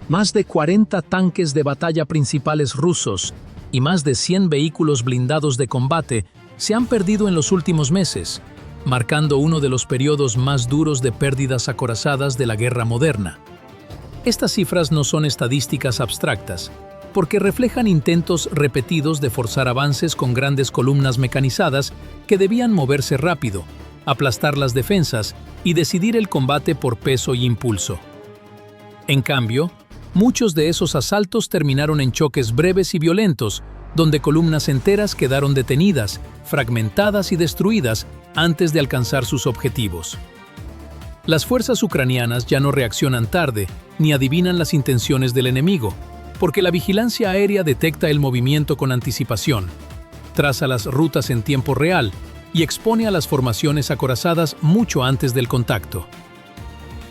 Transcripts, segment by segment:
Más de 40 tanques de batalla principales rusos y más de 100 vehículos blindados de combate se han perdido en los últimos meses, marcando uno de los periodos más duros de pérdidas acorazadas de la guerra moderna. Estas cifras no son estadísticas abstractas, porque reflejan intentos repetidos de forzar avances con grandes columnas mecanizadas que debían moverse rápido, aplastar las defensas y decidir el combate por peso y impulso. En cambio, muchos de esos asaltos terminaron en choques breves y violentos, donde columnas enteras quedaron detenidas, fragmentadas y destruidas antes de alcanzar sus objetivos. Las fuerzas ucranianas ya no reaccionan tarde ni adivinan las intenciones del enemigo, porque la vigilancia aérea detecta el movimiento con anticipación, traza las rutas en tiempo real y expone a las formaciones acorazadas mucho antes del contacto.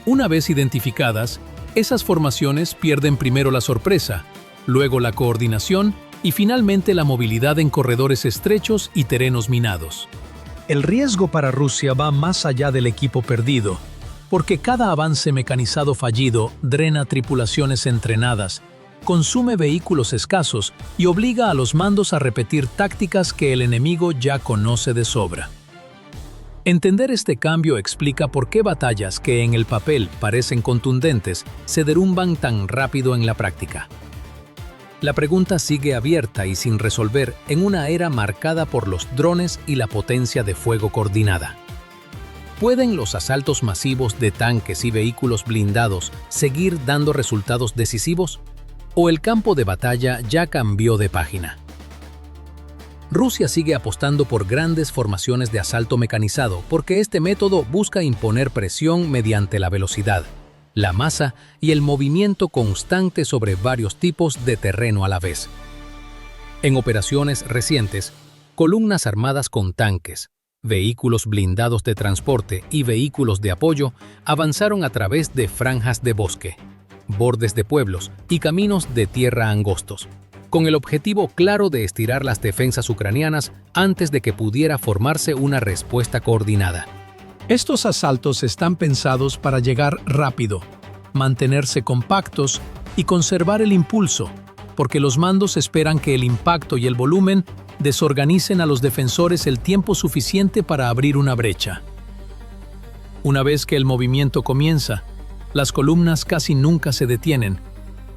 Una vez identificadas, esas formaciones pierden primero la sorpresa, luego la coordinación y finalmente la movilidad en corredores estrechos y terrenos minados. El riesgo para Rusia va más allá del equipo perdido, porque cada avance mecanizado fallido drena tripulaciones entrenadas, consume vehículos escasos y obliga a los mandos a repetir tácticas que el enemigo ya conoce de sobra. Entender este cambio explica por qué batallas que en el papel parecen contundentes se derrumban tan rápido en la práctica. La pregunta sigue abierta y sin resolver en una era marcada por los drones y la potencia de fuego coordinada. ¿Pueden los asaltos masivos de tanques y vehículos blindados seguir dando resultados decisivos? ¿O el campo de batalla ya cambió de página? Rusia sigue apostando por grandes formaciones de asalto mecanizado porque este método busca imponer presión mediante la velocidad, la masa y el movimiento constante sobre varios tipos de terreno a la vez. En operaciones recientes, columnas armadas con tanques, vehículos blindados de transporte y vehículos de apoyo avanzaron a través de franjas de bosque, bordes de pueblos y caminos de tierra angostos, con el objetivo claro de estirar las defensas ucranianas antes de que pudiera formarse una respuesta coordinada. Estos asaltos están pensados para llegar rápido, mantenerse compactos y conservar el impulso, porque los mandos esperan que el impacto y el volumen desorganicen a los defensores el tiempo suficiente para abrir una brecha. Una vez que el movimiento comienza, las columnas casi nunca se detienen,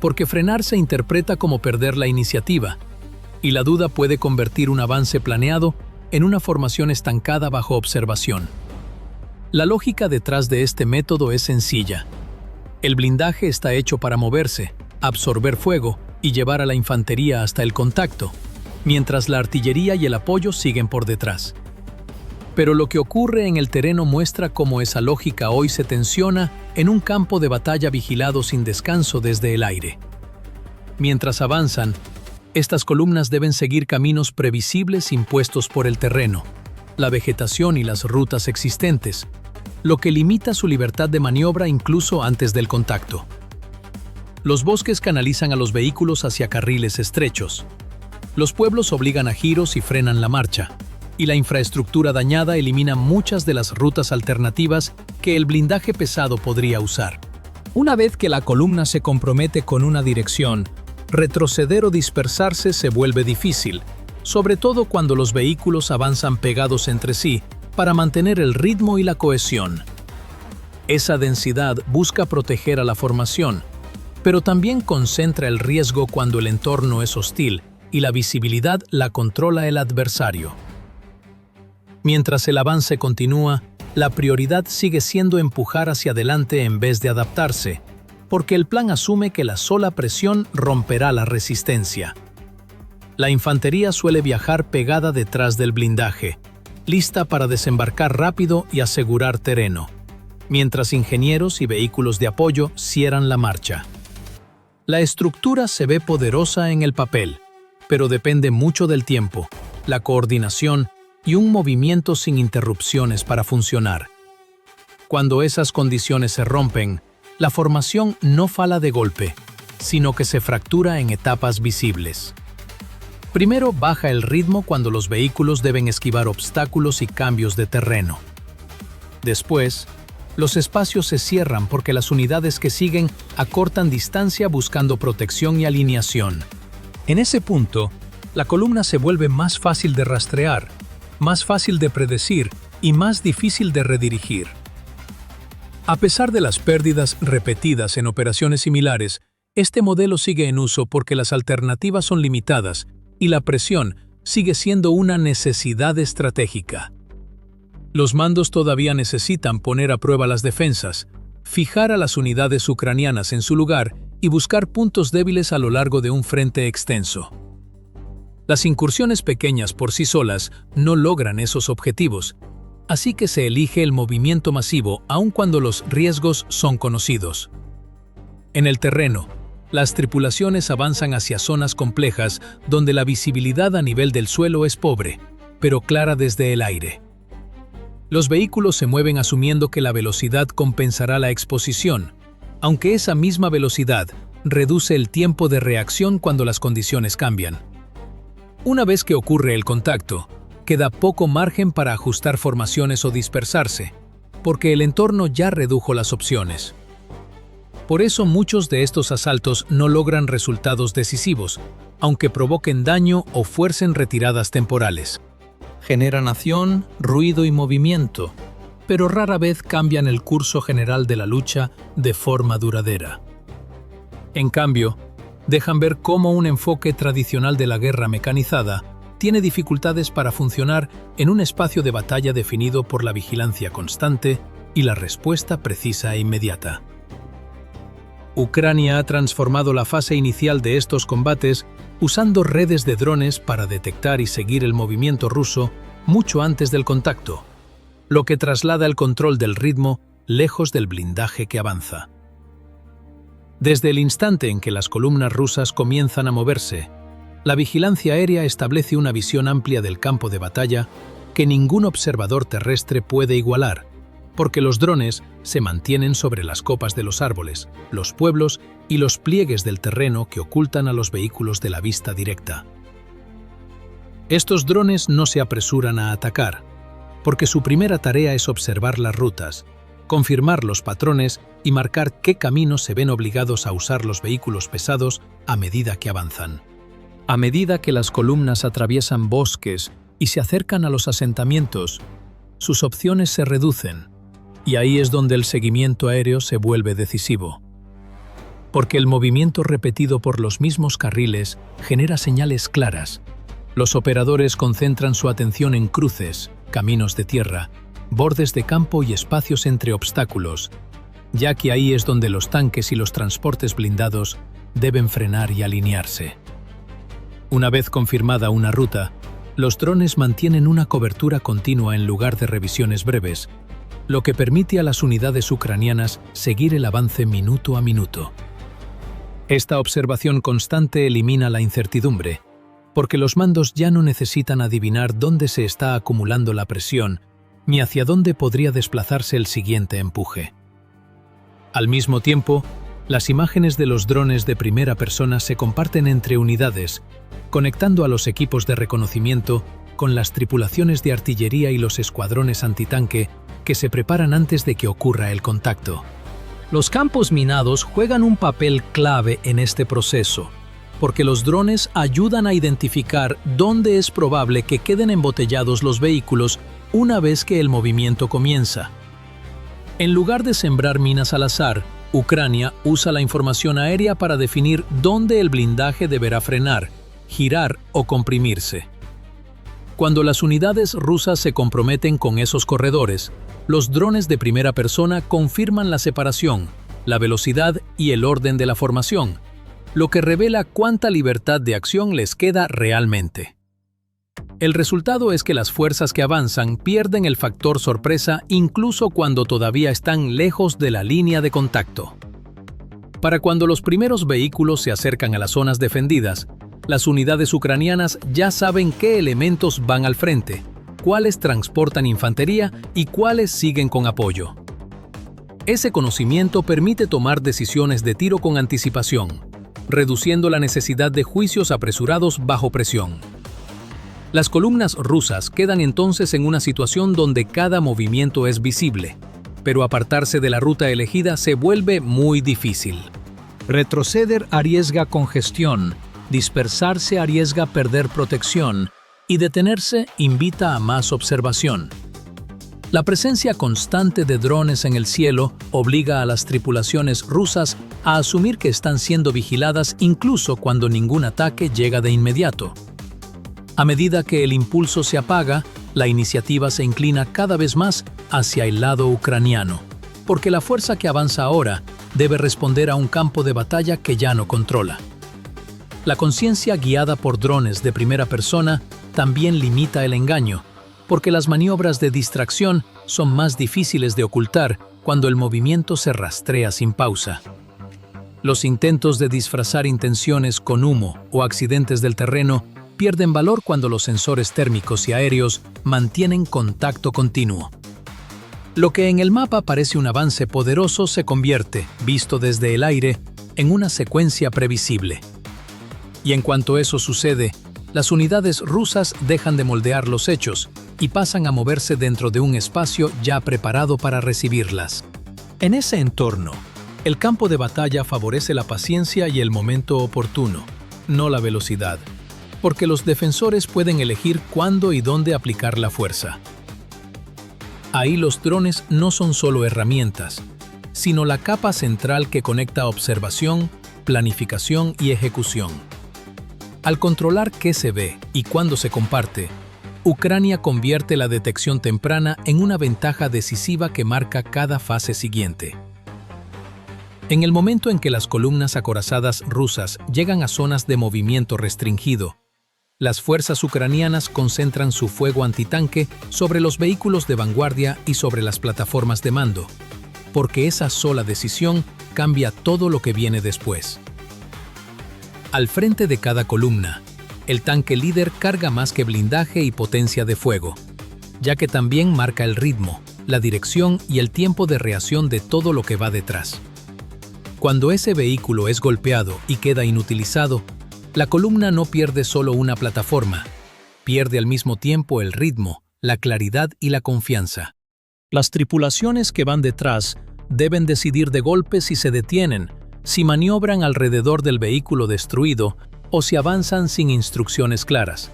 porque frenar se interpreta como perder la iniciativa, y la duda puede convertir un avance planeado en una formación estancada bajo observación. La lógica detrás de este método es sencilla. El blindaje está hecho para moverse, absorber fuego y llevar a la infantería hasta el contacto, mientras la artillería y el apoyo siguen por detrás. Pero lo que ocurre en el terreno muestra cómo esa lógica hoy se tensiona en un campo de batalla vigilado sin descanso desde el aire. Mientras avanzan, estas columnas deben seguir caminos previsibles impuestos por el terreno, la vegetación y las rutas existentes, lo que limita su libertad de maniobra incluso antes del contacto. Los bosques canalizan a los vehículos hacia carriles estrechos. Los pueblos obligan a giros y frenan la marcha, y la infraestructura dañada elimina muchas de las rutas alternativas que el blindaje pesado podría usar. Una vez que la columna se compromete con una dirección, retroceder o dispersarse se vuelve difícil, sobre todo cuando los vehículos avanzan pegados entre sí para mantener el ritmo y la cohesión. Esa densidad busca proteger a la formación, pero también concentra el riesgo cuando el entorno es hostil y la visibilidad la controla el adversario. Mientras el avance continúa, la prioridad sigue siendo empujar hacia adelante en vez de adaptarse, porque el plan asume que la sola presión romperá la resistencia. La infantería suele viajar pegada detrás del blindaje, lista para desembarcar rápido y asegurar terreno, mientras ingenieros y vehículos de apoyo cierran la marcha. La estructura se ve poderosa en el papel, pero depende mucho del tiempo, la coordinación y un movimiento sin interrupciones para funcionar. Cuando esas condiciones se rompen, la formación no falla de golpe, sino que se fractura en etapas visibles. Primero baja el ritmo cuando los vehículos deben esquivar obstáculos y cambios de terreno. Después, Los espacios se cierran porque las unidades que siguen acortan distancia buscando protección y alineación. En ese punto, la columna se vuelve más fácil de rastrear, más fácil de predecir y más difícil de redirigir. A pesar de las pérdidas repetidas en operaciones similares, este modelo sigue en uso porque las alternativas son limitadas y la presión sigue siendo una necesidad estratégica. Los mandos todavía necesitan poner a prueba las defensas, fijar a las unidades ucranianas en su lugar y buscar puntos débiles a lo largo de un frente extenso. Las incursiones pequeñas por sí solas no logran esos objetivos, así que se elige el movimiento masivo aun cuando los riesgos son conocidos. En el terreno, las tripulaciones avanzan hacia zonas complejas donde la visibilidad a nivel del suelo es pobre, pero clara desde el aire. Los vehículos se mueven asumiendo que la velocidad compensará la exposición, aunque esa misma velocidad reduce el tiempo de reacción cuando las condiciones cambian. Una vez que ocurre el contacto, queda poco margen para ajustar formaciones o dispersarse, porque el entorno ya redujo las opciones. Por eso muchos de estos asaltos no logran resultados decisivos, aunque provoquen daño o fuercen retiradas temporales. Generan acción, ruido y movimiento, pero rara vez cambian el curso general de la lucha de forma duradera. En cambio, dejan ver cómo un enfoque tradicional de la guerra mecanizada tiene dificultades para funcionar en un espacio de batalla definido por la vigilancia constante y la respuesta precisa e inmediata. Ucrania ha transformado la fase inicial de estos combates usando redes de drones para detectar y seguir el movimiento ruso mucho antes del contacto, lo que traslada el control del ritmo lejos del blindaje que avanza. Desde el instante en que las columnas rusas comienzan a moverse, la vigilancia aérea establece una visión amplia del campo de batalla que ningún observador terrestre puede igualar, porque los drones se mantienen sobre las copas de los árboles, los pueblos y los pliegues del terreno que ocultan a los vehículos de la vista directa. Estos drones no se apresuran a atacar, porque su primera tarea es observar las rutas, confirmar los patrones y marcar qué caminos se ven obligados a usar los vehículos pesados a medida que avanzan. A medida que las columnas atraviesan bosques y se acercan a los asentamientos, sus opciones se reducen, y ahí es donde el seguimiento aéreo se vuelve decisivo. Porque el movimiento repetido por los mismos carriles genera señales claras. Los operadores concentran su atención en cruces, caminos de tierra, bordes de campo y espacios entre obstáculos, ya que ahí es donde los tanques y los transportes blindados deben frenar y alinearse. Una vez confirmada una ruta, los drones mantienen una cobertura continua en lugar de revisiones breves, lo que permite a las unidades ucranianas seguir el avance minuto a minuto. Esta observación constante elimina la incertidumbre, porque los mandos ya no necesitan adivinar dónde se está acumulando la presión ni hacia dónde podría desplazarse el siguiente empuje. Al mismo tiempo, las imágenes de los drones de primera persona se comparten entre unidades, conectando a los equipos de reconocimiento con las tripulaciones de artillería y los escuadrones antitanque que se preparan antes de que ocurra el contacto. Los campos minados juegan un papel clave en este proceso, porque los drones ayudan a identificar dónde es probable que queden embotellados los vehículos una vez que el movimiento comienza. En lugar de sembrar minas al azar, Ucrania usa la información aérea para definir dónde el blindaje deberá frenar, girar o comprimirse. Cuando las unidades rusas se comprometen con esos corredores, los drones de primera persona confirman la separación, la velocidad y el orden de la formación, lo que revela cuánta libertad de acción les queda realmente. El resultado es que las fuerzas que avanzan pierden el factor sorpresa incluso cuando todavía están lejos de la línea de contacto. Para cuando los primeros vehículos se acercan a las zonas defendidas, las unidades ucranianas ya saben qué elementos van al frente, cuáles transportan infantería y cuáles siguen con apoyo. Ese conocimiento permite tomar decisiones de tiro con anticipación, reduciendo la necesidad de juicios apresurados bajo presión. Las columnas rusas quedan entonces en una situación donde cada movimiento es visible, pero apartarse de la ruta elegida se vuelve muy difícil. Retroceder arriesga congestión, dispersarse arriesga perder protección y detenerse invita a más observación. La presencia constante de drones en el cielo obliga a las tripulaciones rusas a asumir que están siendo vigiladas incluso cuando ningún ataque llega de inmediato. A medida que el impulso se apaga, la iniciativa se inclina cada vez más hacia el lado ucraniano, porque la fuerza que avanza ahora debe responder a un campo de batalla que ya no controla. La conciencia guiada por drones de primera persona también limita el engaño, porque las maniobras de distracción son más difíciles de ocultar cuando el movimiento se rastrea sin pausa. Los intentos de disfrazar intenciones con humo o accidentes del terreno pierden valor cuando los sensores térmicos y aéreos mantienen contacto continuo. Lo que en el mapa parece un avance poderoso se convierte, visto desde el aire, en una secuencia previsible. Y en cuanto eso sucede, las unidades rusas dejan de moldear los hechos y pasan a moverse dentro de un espacio ya preparado para recibirlas. En ese entorno, el campo de batalla favorece la paciencia y el momento oportuno, no la velocidad, porque los defensores pueden elegir cuándo y dónde aplicar la fuerza. Ahí los drones no son solo herramientas, sino la capa central que conecta observación, planificación y ejecución. Al controlar qué se ve y cuándo se comparte, Ucrania convierte la detección temprana en una ventaja decisiva que marca cada fase siguiente. En el momento en que las columnas acorazadas rusas llegan a zonas de movimiento restringido, las fuerzas ucranianas concentran su fuego antitanque sobre los vehículos de vanguardia y sobre las plataformas de mando, porque esa sola decisión cambia todo lo que viene después. Al frente de cada columna, el tanque líder carga más que blindaje y potencia de fuego, ya que también marca el ritmo, la dirección y el tiempo de reacción de todo lo que va detrás. Cuando ese vehículo es golpeado y queda inutilizado, la columna no pierde solo una plataforma, pierde al mismo tiempo el ritmo, la claridad y la confianza. Las tripulaciones que van detrás deben decidir de golpe si se detienen, si maniobran alrededor del vehículo destruido o si avanzan sin instrucciones claras.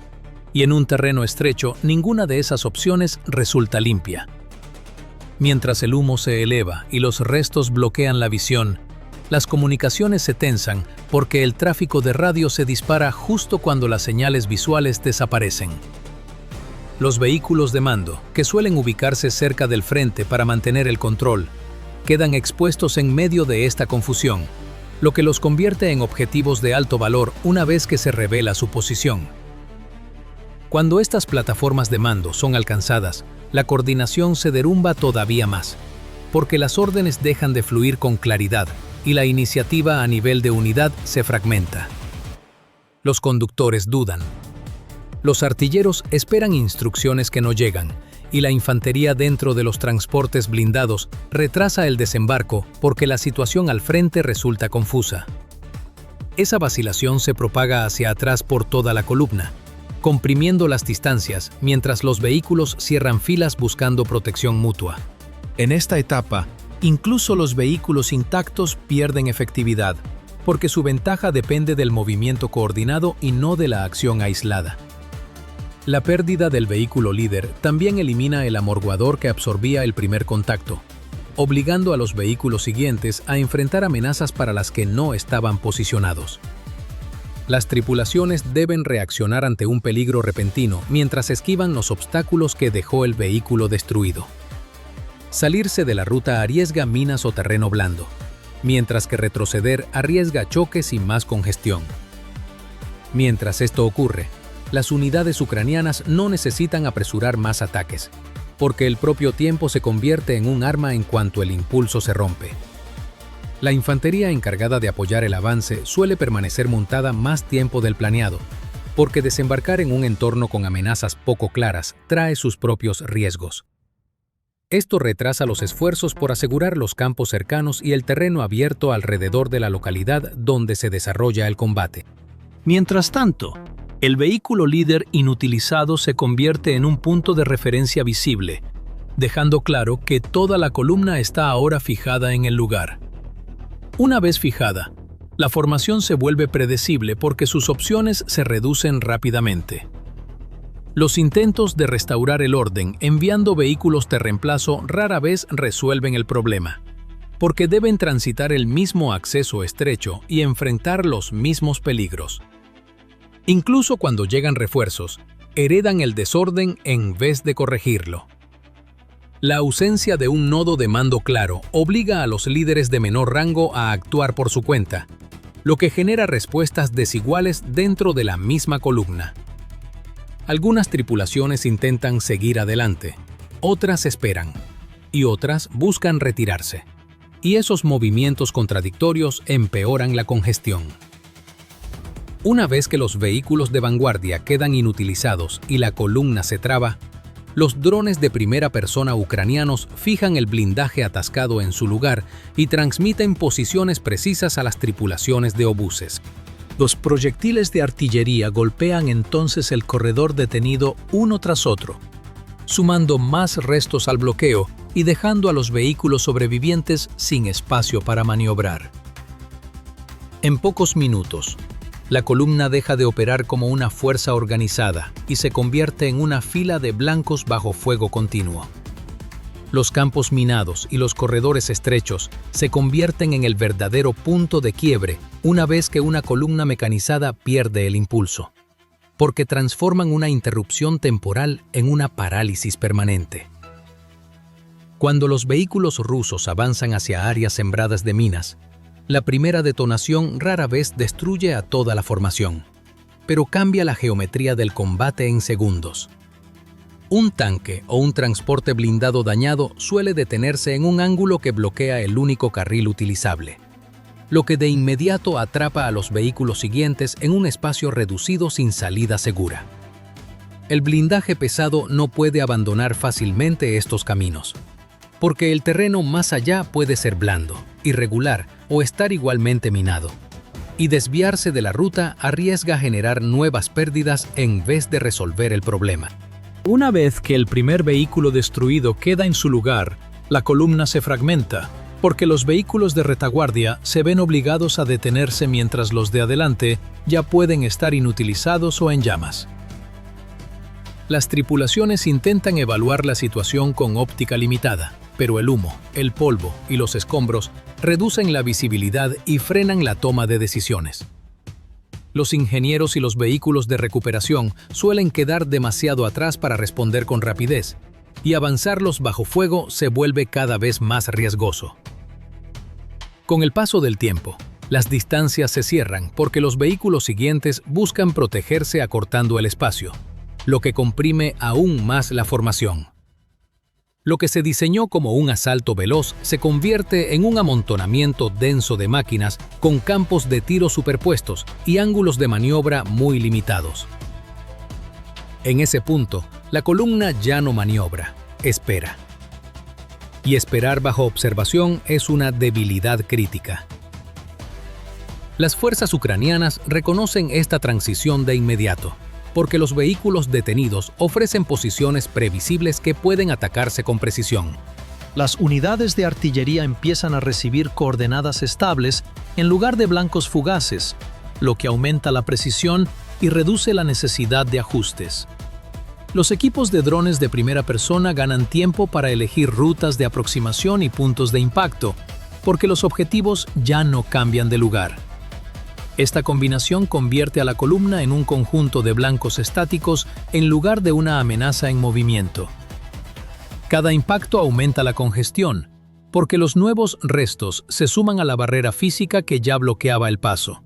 Y en un terreno estrecho, ninguna de esas opciones resulta limpia. Mientras el humo se eleva y los restos bloquean la visión, las comunicaciones se tensan porque el tráfico de radio se dispara justo cuando las señales visuales desaparecen. Los vehículos de mando, que suelen ubicarse cerca del frente para mantener el control, quedan expuestos en medio de esta confusión, lo que los convierte en objetivos de alto valor una vez que se revela su posición. Cuando estas plataformas de mando son alcanzadas, la coordinación se derrumba todavía más, porque las órdenes dejan de fluir con claridad y la iniciativa a nivel de unidad se fragmenta. Los conductores dudan. Los artilleros esperan instrucciones que no llegan, y la infantería dentro de los transportes blindados retrasa el desembarco porque la situación al frente resulta confusa. Esa vacilación se propaga hacia atrás por toda la columna, comprimiendo las distancias mientras los vehículos cierran filas buscando protección mutua. En esta etapa, incluso los vehículos intactos pierden efectividad, porque su ventaja depende del movimiento coordinado y no de la acción aislada. La pérdida del vehículo líder también elimina el amortiguador que absorbía el primer contacto, obligando a los vehículos siguientes a enfrentar amenazas para las que no estaban posicionados. Las tripulaciones deben reaccionar ante un peligro repentino mientras esquivan los obstáculos que dejó el vehículo destruido. Salirse de la ruta arriesga minas o terreno blando, mientras que retroceder arriesga choques y más congestión. Mientras esto ocurre, las unidades ucranianas no necesitan apresurar más ataques, porque el propio tiempo se convierte en un arma en cuanto el impulso se rompe. La infantería encargada de apoyar el avance suele permanecer montada más tiempo del planeado, porque desembarcar en un entorno con amenazas poco claras trae sus propios riesgos. Esto retrasa los esfuerzos por asegurar los campos cercanos y el terreno abierto alrededor de la localidad donde se desarrolla el combate. Mientras tanto, el vehículo líder inutilizado se convierte en un punto de referencia visible, dejando claro que toda la columna está ahora fijada en el lugar. Una vez fijada, la formación se vuelve predecible porque sus opciones se reducen rápidamente. Los intentos de restaurar el orden enviando vehículos de reemplazo rara vez resuelven el problema, porque deben transitar el mismo acceso estrecho y enfrentar los mismos peligros. Incluso cuando llegan refuerzos, heredan el desorden en vez de corregirlo. La ausencia de un nodo de mando claro obliga a los líderes de menor rango a actuar por su cuenta, lo que genera respuestas desiguales dentro de la misma columna. Algunas tripulaciones intentan seguir adelante, otras esperan, y otras buscan retirarse. Y esos movimientos contradictorios empeoran la congestión. Una vez que los vehículos de vanguardia quedan inutilizados y la columna se traba, los drones de primera persona ucranianos fijan el blindaje atascado en su lugar y transmiten posiciones precisas a las tripulaciones de obuses. Los proyectiles de artillería golpean entonces el corredor detenido uno tras otro, sumando más restos al bloqueo y dejando a los vehículos sobrevivientes sin espacio para maniobrar. En pocos minutos, la columna deja de operar como una fuerza organizada y se convierte en una fila de blancos bajo fuego continuo. Los campos minados y los corredores estrechos se convierten en el verdadero punto de quiebre una vez que una columna mecanizada pierde el impulso, porque transforman una interrupción temporal en una parálisis permanente. Cuando los vehículos rusos avanzan hacia áreas sembradas de minas, la primera detonación rara vez destruye a toda la formación, pero cambia la geometría del combate en segundos. Un tanque o un transporte blindado dañado suele detenerse en un ángulo que bloquea el único carril utilizable, lo que de inmediato atrapa a los vehículos siguientes en un espacio reducido sin salida segura. El blindaje pesado no puede abandonar fácilmente estos caminos, porque el terreno más allá puede ser blando, irregular o estar igualmente minado, y desviarse de la ruta arriesga generar nuevas pérdidas en vez de resolver el problema. Una vez que el primer vehículo destruido queda en su lugar, la columna se fragmenta, porque los vehículos de retaguardia se ven obligados a detenerse mientras los de adelante ya pueden estar inutilizados o en llamas. Las tripulaciones intentan evaluar la situación con óptica limitada, pero el humo, el polvo y los escombros reducen la visibilidad y frenan la toma de decisiones. Los ingenieros y los vehículos de recuperación suelen quedar demasiado atrás para responder con rapidez, y avanzarlos bajo fuego se vuelve cada vez más riesgoso. Con el paso del tiempo, las distancias se cierran porque los vehículos siguientes buscan protegerse acortando el espacio, lo que comprime aún más la formación. Lo que se diseñó como un asalto veloz se convierte en un amontonamiento denso de máquinas con campos de tiro superpuestos y ángulos de maniobra muy limitados. En ese punto, la columna ya no maniobra, espera. Y esperar bajo observación es una debilidad crítica. Las fuerzas ucranianas reconocen esta transición de inmediato, porque los vehículos detenidos ofrecen posiciones previsibles que pueden atacarse con precisión. Las unidades de artillería empiezan a recibir coordenadas estables en lugar de blancos fugaces, lo que aumenta la precisión y reduce la necesidad de ajustes. Los equipos de drones de primera persona ganan tiempo para elegir rutas de aproximación y puntos de impacto, porque los objetivos ya no cambian de lugar. Esta combinación convierte a la columna en un conjunto de blancos estáticos en lugar de una amenaza en movimiento. Cada impacto aumenta la congestión, porque los nuevos restos se suman a la barrera física que ya bloqueaba el paso.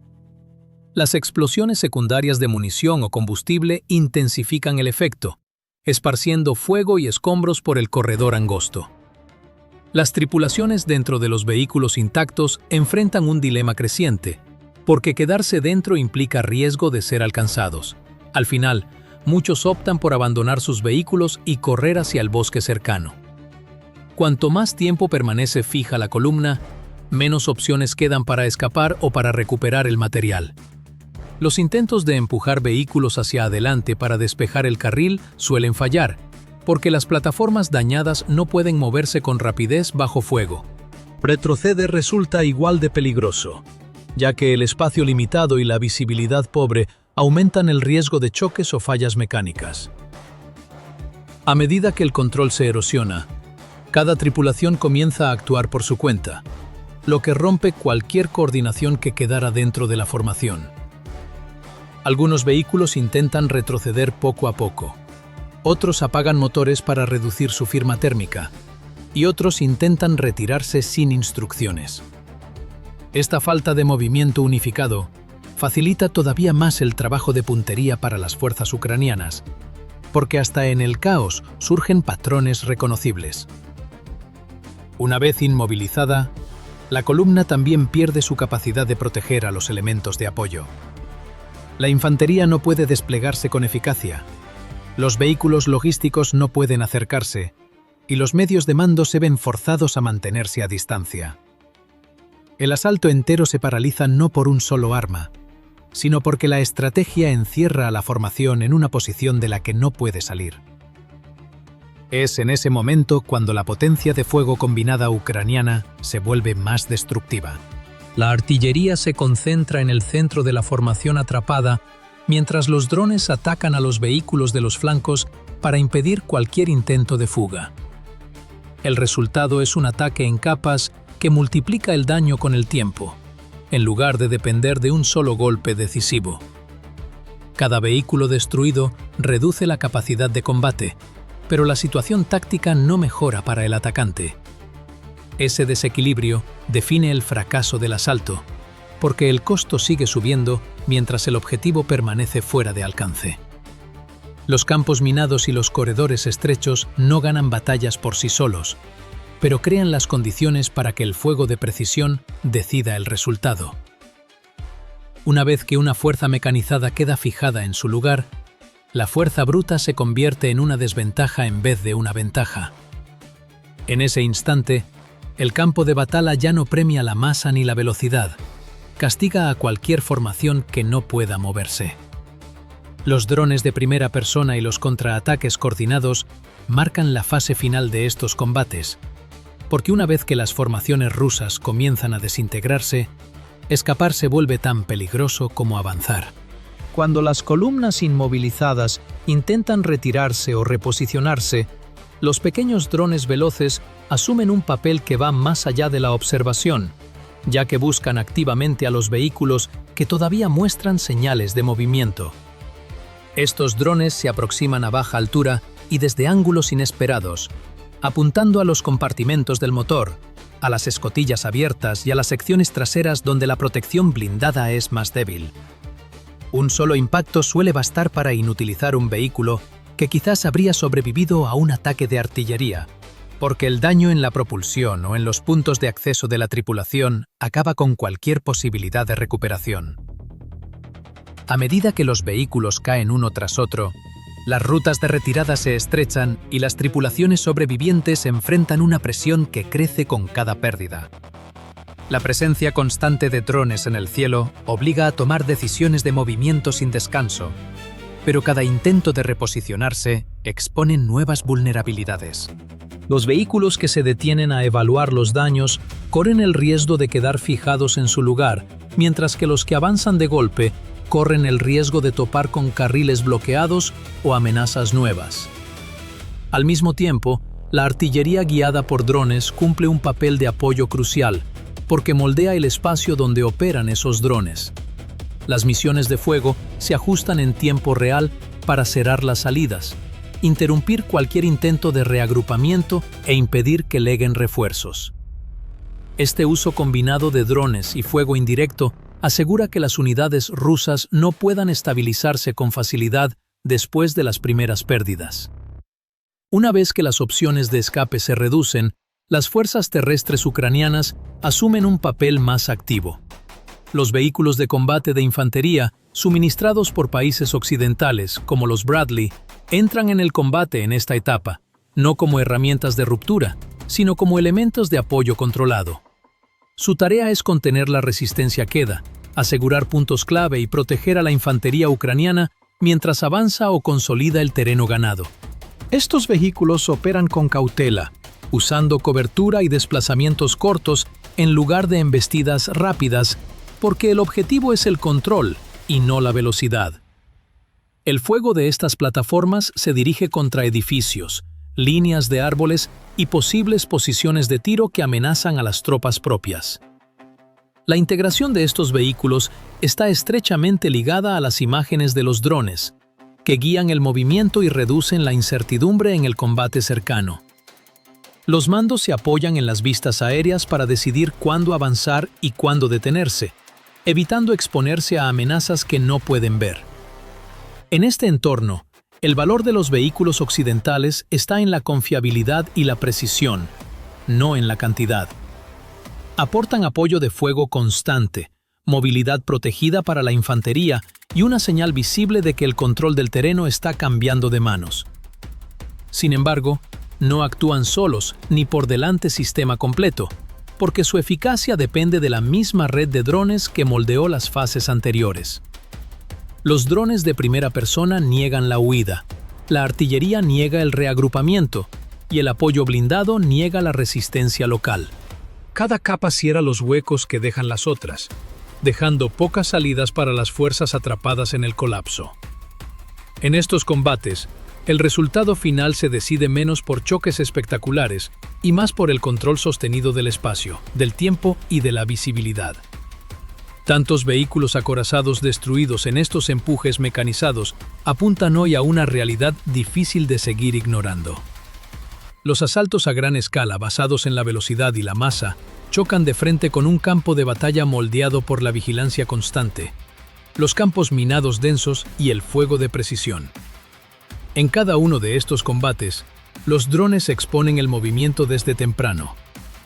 Las explosiones secundarias de munición o combustible intensifican el efecto, esparciendo fuego y escombros por el corredor angosto. Las tripulaciones dentro de los vehículos intactos enfrentan un dilema creciente, porque quedarse dentro implica riesgo de ser alcanzados. Al final, muchos optan por abandonar sus vehículos y correr hacia el bosque cercano. Cuanto más tiempo permanece fija la columna, menos opciones quedan para escapar o para recuperar el material. Los intentos de empujar vehículos hacia adelante para despejar el carril suelen fallar, porque las plataformas dañadas no pueden moverse con rapidez bajo fuego. Retroceder resulta igual de peligroso, ya que el espacio limitado y la visibilidad pobre aumentan el riesgo de choques o fallas mecánicas. A medida que el control se erosiona, cada tripulación comienza a actuar por su cuenta, lo que rompe cualquier coordinación que quedara dentro de la formación. Algunos vehículos intentan retroceder poco a poco, otros apagan motores para reducir su firma térmica, y otros intentan retirarse sin instrucciones. Esta falta de movimiento unificado facilita todavía más el trabajo de puntería para las fuerzas ucranianas, porque hasta en el caos surgen patrones reconocibles. Una vez inmovilizada, la columna también pierde su capacidad de proteger a los elementos de apoyo. La infantería no puede desplegarse con eficacia, los vehículos logísticos no pueden acercarse, y los medios de mando se ven forzados a mantenerse a distancia. El asalto entero se paraliza no por un solo arma, sino porque la estrategia encierra a la formación en una posición de la que no puede salir. Es en ese momento cuando la potencia de fuego combinada ucraniana se vuelve más destructiva. La artillería se concentra en el centro de la formación atrapada, mientras los drones atacan a los vehículos de los flancos para impedir cualquier intento de fuga. El resultado es un ataque en capas que multiplica el daño con el tiempo, en lugar de depender de un solo golpe decisivo. Cada vehículo destruido reduce la capacidad de combate, pero la situación táctica no mejora para el atacante. Ese desequilibrio define el fracaso del asalto, porque el costo sigue subiendo mientras el objetivo permanece fuera de alcance. Los campos minados y los corredores estrechos no ganan batallas por sí solos, pero crean las condiciones para que el fuego de precisión decida el resultado. Una vez que una fuerza mecanizada queda fijada en su lugar, la fuerza bruta se convierte en una desventaja en vez de una ventaja. En ese instante, el campo de batalla ya no premia la masa ni la velocidad, castiga a cualquier formación que no pueda moverse. Los drones de primera persona y los contraataques coordinados marcan la fase final de estos combates, porque una vez que las formaciones rusas comienzan a desintegrarse, escapar se vuelve tan peligroso como avanzar. Cuando las columnas inmovilizadas intentan retirarse o reposicionarse, los pequeños drones veloces asumen un papel que va más allá de la observación, ya que buscan activamente a los vehículos que todavía muestran señales de movimiento. Estos drones se aproximan a baja altura y desde ángulos inesperados, apuntando a los compartimentos del motor, a las escotillas abiertas y a las secciones traseras donde la protección blindada es más débil. Un solo impacto suele bastar para inutilizar un vehículo que quizás habría sobrevivido a un ataque de artillería, porque el daño en la propulsión o en los puntos de acceso de la tripulación acaba con cualquier posibilidad de recuperación. A medida que los vehículos caen uno tras otro, las rutas de retirada se estrechan y las tripulaciones sobrevivientes enfrentan una presión que crece con cada pérdida. La presencia constante de drones en el cielo obliga a tomar decisiones de movimiento sin descanso, pero cada intento de reposicionarse expone nuevas vulnerabilidades. Los vehículos que se detienen a evaluar los daños corren el riesgo de quedar fijados en su lugar, mientras que los que avanzan de golpe corren el riesgo de topar con carriles bloqueados o amenazas nuevas. Al mismo tiempo, la artillería guiada por drones cumple un papel de apoyo crucial, porque moldea el espacio donde operan esos drones. Las misiones de fuego se ajustan en tiempo real para cerrar las salidas, interrumpir cualquier intento de reagrupamiento e impedir que lleguen refuerzos. Este uso combinado de drones y fuego indirecto asegura que las unidades rusas no puedan estabilizarse con facilidad después de las primeras pérdidas. Una vez que las opciones de escape se reducen, las fuerzas terrestres ucranianas asumen un papel más activo. Los vehículos de combate de infantería, suministrados por países occidentales como los Bradley, entran en el combate en esta etapa, no como herramientas de ruptura, sino como elementos de apoyo controlado. Su tarea es contener la resistencia queda, asegurar puntos clave y proteger a la infantería ucraniana mientras avanza o consolida el terreno ganado. Estos vehículos operan con cautela, usando cobertura y desplazamientos cortos en lugar de embestidas rápidas, porque el objetivo es el control y no la velocidad. El fuego de estas plataformas se dirige contra edificios, líneas de árboles y posibles posiciones de tiro que amenazan a las tropas propias. La integración de estos vehículos está estrechamente ligada a las imágenes de los drones, que guían el movimiento y reducen la incertidumbre en el combate cercano. Los mandos se apoyan en las vistas aéreas para decidir cuándo avanzar y cuándo detenerse, evitando exponerse a amenazas que no pueden ver. En este entorno, el valor de los vehículos occidentales está en la confiabilidad y la precisión, no en la cantidad. Aportan apoyo de fuego constante, movilidad protegida para la infantería y una señal visible de que el control del terreno está cambiando de manos. Sin embargo, no actúan solos ni por delante sistema completo, porque su eficacia depende de la misma red de drones que moldeó las fases anteriores. Los drones de primera persona niegan la huida, la artillería niega el reagrupamiento y el apoyo blindado niega la resistencia local. Cada capa cierra los huecos que dejan las otras, dejando pocas salidas para las fuerzas atrapadas en el colapso. En estos combates, el resultado final se decide menos por choques espectaculares y más por el control sostenido del espacio, del tiempo y de la visibilidad. Tantos vehículos acorazados destruidos en estos empujes mecanizados apuntan hoy a una realidad difícil de seguir ignorando. Los asaltos a gran escala basados en la velocidad y la masa chocan de frente con un campo de batalla moldeado por la vigilancia constante, los campos minados densos y el fuego de precisión. En cada uno de estos combates, los drones exponen el movimiento desde temprano.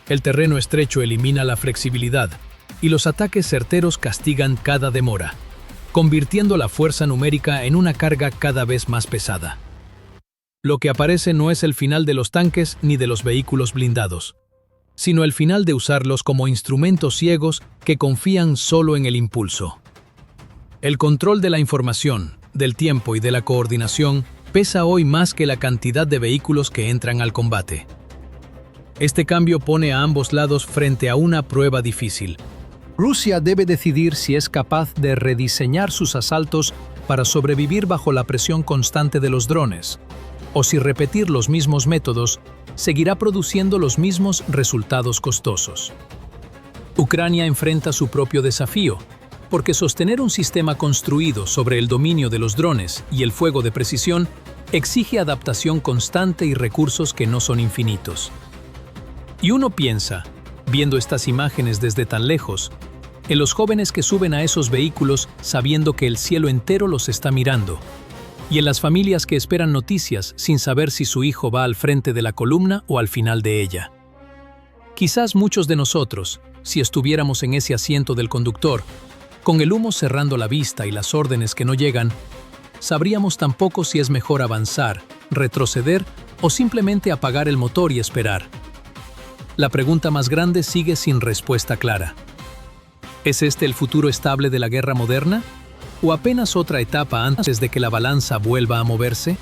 El terreno estrecho elimina la flexibilidad y los ataques certeros castigan cada demora, convirtiendo la fuerza numérica en una carga cada vez más pesada. Lo que aparece no es el final de los tanques ni de los vehículos blindados, sino el final de usarlos como instrumentos ciegos que confían solo en el impulso. El control de la información, del tiempo y de la coordinación pesa hoy más que la cantidad de vehículos que entran al combate. Este cambio pone a ambos lados frente a una prueba difícil. Rusia debe decidir si es capaz de rediseñar sus asaltos para sobrevivir bajo la presión constante de los drones, o si repetir los mismos métodos seguirá produciendo los mismos resultados costosos. Ucrania enfrenta su propio desafío, porque sostener un sistema construido sobre el dominio de los drones y el fuego de precisión exige adaptación constante y recursos que no son infinitos. Y uno piensa, viendo estas imágenes desde tan lejos, en los jóvenes que suben a esos vehículos sabiendo que el cielo entero los está mirando, y en las familias que esperan noticias sin saber si su hijo va al frente de la columna o al final de ella. Quizás muchos de nosotros, si estuviéramos en ese asiento del conductor, con el humo cerrando la vista y las órdenes que no llegan, sabríamos tampoco si es mejor avanzar, retroceder o simplemente apagar el motor y esperar. La pregunta más grande sigue sin respuesta clara. ¿Es este el futuro estable de la guerra moderna? ¿O apenas otra etapa antes de que la balanza vuelva a moverse?